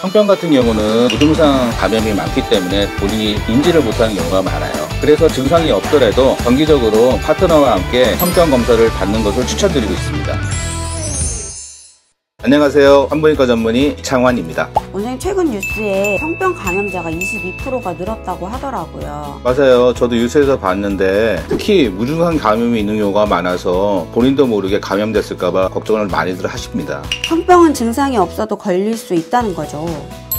성병 같은 경우는 무증상 감염이 많기 때문에 본인이 인지를 못하는 경우가 많아요. 그래서 증상이 없더라도 정기적으로 파트너와 함께 성병 검사를 받는 것을 추천드리고 있습니다. 안녕하세요. 산부인과 전문의 이창환입니다. 원장님, 최근 뉴스에 성병 감염자가 22%가 늘었다고 하더라고요. 맞아요. 저도 뉴스에서 봤는데 특히 무증상 감염이 있는 경우가 많아서 본인도 모르게 감염됐을까봐 걱정을 많이들 하십니다. 성병은 증상이 없어도 걸릴 수 있다는 거죠.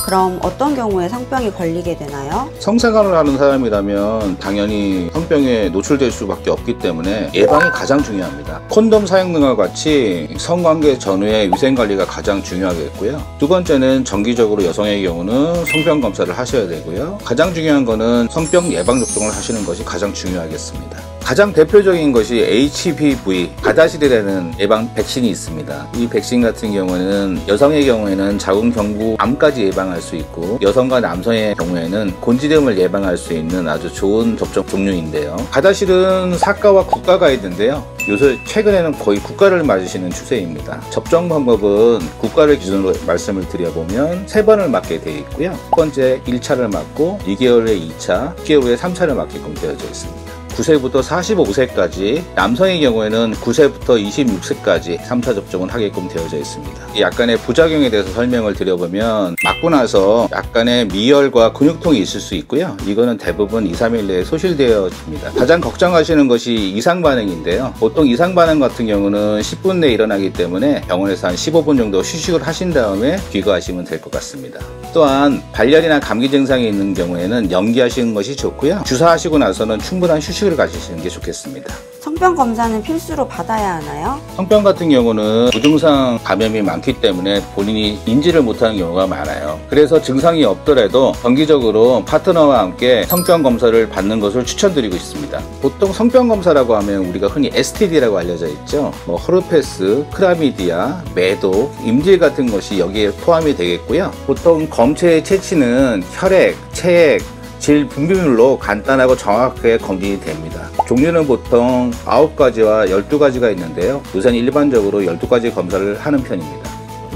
그럼 어떤 경우에 성병이 걸리게 되나요? 성생활을 하는 사람이라면 당연히 성병에 노출될 수밖에 없기 때문에 예방이 가장 중요합니다. 콘돔 사용 등과 같이 성관계 전후의 위생관리가 가장 중요하겠고요. 두 번째는 정기적으로 여성의 경우는 성병 검사를 하셔야 되고요. 가장 중요한 거는 성병 예방 접종을 하시는 것이 가장 중요하겠습니다. 가장 대표적인 것이 HPV, 가다실이라는 예방 백신이 있습니다. 이 백신 같은 경우는 여성의 경우에는 자궁경부암까지 예방할 수 있고, 여성과 남성의 경우에는 곤지름을 예방할 수 있는 아주 좋은 접종 종류인데요. 가다실은 사가와 국가가 있는데요. 요새 최근에는 거의 국가를 맞으시는 추세입니다. 접종 방법은 국가를 기준으로 말씀을 드려보면 3번을 맞게 되어 있고요. 첫 번째 1차를 맞고 2개월 후에 2차, 6개월 후에 3차를 맞게끔 되어져 있습니다. 9세부터 45세까지, 남성의 경우에는 9세부터 26세까지 3차 접종을 하게끔 되어져 있습니다. 약간의 부작용에 대해서 설명을 드려보면, 맞고 나서 약간의 미열과 근육통이 있을 수 있고요. 이거는 대부분 2, 3일 내에 소실되어집니다. 가장 걱정하시는 것이 이상 반응인데요. 보통 이상 반응 같은 경우는 10분 내에 일어나기 때문에 병원에서 한 15분 정도 휴식을 하신 다음에 귀가하시면 될 것 같습니다. 또한 발열이나 감기 증상이 있는 경우에는 연기하시는 것이 좋고요. 주사하시고 나서는 충분한 휴식을 가지시는 게 좋겠습니다. 성병 검사는 필수로 받아야 하나요? 성병 같은 경우는 무증상 감염이 많기 때문에 본인이 인지를 못하는 경우가 많아요. 그래서 증상이 없더라도 정기적으로 파트너와 함께 성병 검사를 받는 것을 추천드리고 있습니다. 보통 성병 검사라고 하면 우리가 흔히 STD라고 알려져 있죠. 허르페스, 클라미디아, 매독, 임질 같은 것이 여기에 포함이 되겠고요. 보통 검체의 채취는 혈액, 체액, 질 분비물로 간단하고 정확하게 검진이 됩니다. 종류는 보통 9가지와 12가지가 있는데요. 우선 일반적으로 12가지 검사를 하는 편입니다.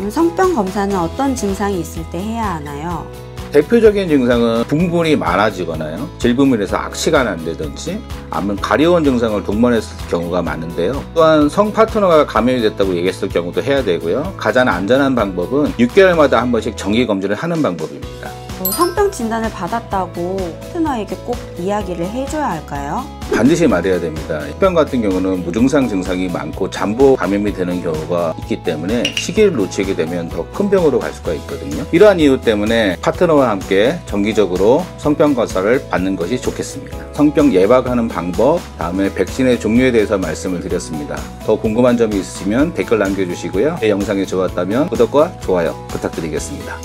성병 검사는 어떤 증상이 있을 때 해야 하나요? 대표적인 증상은 분물이 많아지거나요, 질분물에서 악취가 난다든지, 아니면 가려운 증상을 동반했을 경우가 많은데요. 또한 성 파트너가 감염이 됐다고 얘기했을 경우도 해야 되고요. 가장 안전한 방법은 6개월마다 한 번씩 정기 검진을 하는 방법입니다. 성병 진단을 받았다고 파트너에게 꼭 이야기를 해줘야 할까요? 반드시 말해야 됩니다. 성병 같은 경우는 무증상 증상이 많고 잠복 감염이 되는 경우가 있기 때문에 시기를 놓치게 되면 더 큰 병으로 갈 수가 있거든요. 이러한 이유 때문에 파트너와 함께 정기적으로 성병 검사를 받는 것이 좋겠습니다. 성병 예방하는 방법, 다음에 백신의 종류에 대해서 말씀을 드렸습니다. 더 궁금한 점이 있으시면 댓글 남겨주시고요. 제 영상이 좋았다면 구독과 좋아요 부탁드리겠습니다.